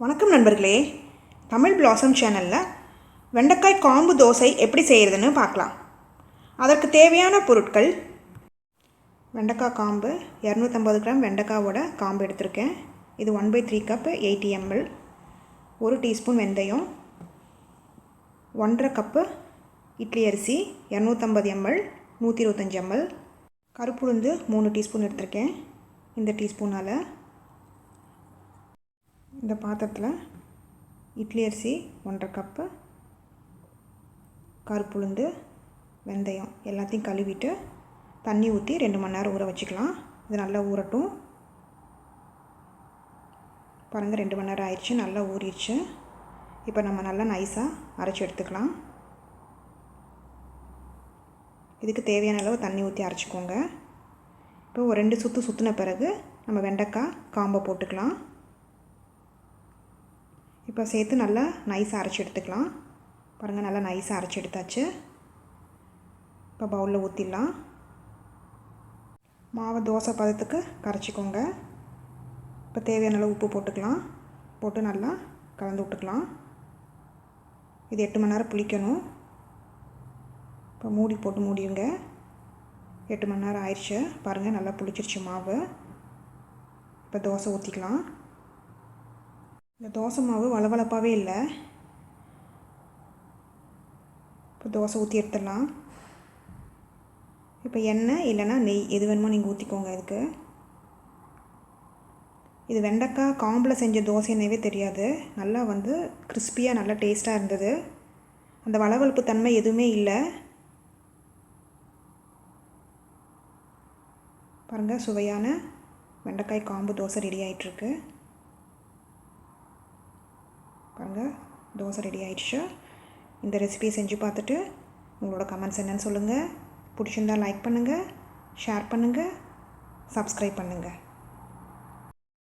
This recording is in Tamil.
வணக்கம் நண்பர்களே, தமிழ் பிளாசம் சேனலில் வெண்டைக்காய் காம்பு தோசை எப்படி செய்கிறதுன்னு பார்க்கலாம். அதற்கு தேவையான பொருட்கள்: வெண்டைக்காய் காம்பு 250 கிராம் வெண்டைக்காயோட காம்பு எடுத்திருக்கேன். இது 1/3 கப் 80 ml. 1 டீஸ்பூன் வெந்தயம், 1.5 கப்பு இட்லி அரிசி 250 ml 125 ml, கருப்புளுந்து 3 டீஸ்பூன் எடுத்திருக்கேன். இந்த டீஸ்பூனால் இந்த பாத்திரத்தில் இட்லி அரிசி 1.5 கப்பு, கருப்புளுந்து, வெந்தயம் எல்லாத்தையும் கழுவிட்டு தண்ணி ஊற்றி 2 மணி நேரம் ஊற வச்சுக்கலாம். இது நல்லா ஊறட்டும். பாருங்கள், 2 மணி நேரம் ஆயிடுச்சு, நல்லா ஊறிடுச்சு. இப்போ நம்ம நல்லா நைஸாக அரைச்சி எடுத்துக்கலாம். இதுக்கு தேவையான அளவு தண்ணி ஊற்றி அரைச்சிக்கோங்க. இப்போ ஒரு 2 சுற்று சுற்றின பிறகு நம்ம வெண்டைக்காய் காம்பை போட்டுக்கலாம். இப்போ சேர்த்து நல்லா நைஸாக அரைச்சி எடுத்துக்கலாம். பாருங்கள், நல்லா நைஸாக அரைச்சி எடுத்தாச்சு. இப்போ பவுலில் ஊற்றிடலாம். மாவை தோசை பதத்துக்கு கரைச்சிக்கோங்க. இப்போ தேவையான அளவு உப்பு போட்டுக்கலாம். போட்டு நல்லா கலந்து விட்டுக்கலாம். இது 8 மணி நேரம் புளிக்கணும். இப்போ மூடி போட்டு மூடிடுங்க. 8 மணி நேரம் ஆயிடுச்சு. பாருங்கள், நல்லா புளிச்சிருச்சு மாவு. இப்போ தோசை ஊற்றிக்கலாம். இந்த தோசை மாவு வளவளப்பாகவே இல்லை. இப்போ தோசை ஊற்றி எடுத்துடலாம். இப்போ எண்ணெய் இல்லைன்னா நெய் எது வேணுமோ நீங்கள் ஊற்றிக்கோங்க. இது வெண்டைக்காய் காம்பில் செஞ்ச தோசைன்னே தெரியாது. நல்லா கிறிஸ்பியாக நல்லா டேஸ்ட்டாக இருந்தது. அந்த வளவளப்பு தன்மை எதுவுமே இல்லை. பாருங்கள், சுவையான வெண்டைக்காய் காம்பு தோசை ரெடி ஆகிட்டுருக்கு. பாருங்கள், தோசை ரெடி ஆகிடுச்சு. இந்த ரெசிபியை செஞ்சு பார்த்துட்டு உங்களோட கமெண்ட்ஸ் என்னன்னு சொல்லுங்கள். பிடிச்சிருந்தால் லைக் பண்ணுங்கள், ஷேர் பண்ணுங்கள், சப்ஸ்கிரைப் பண்ணுங்கள்.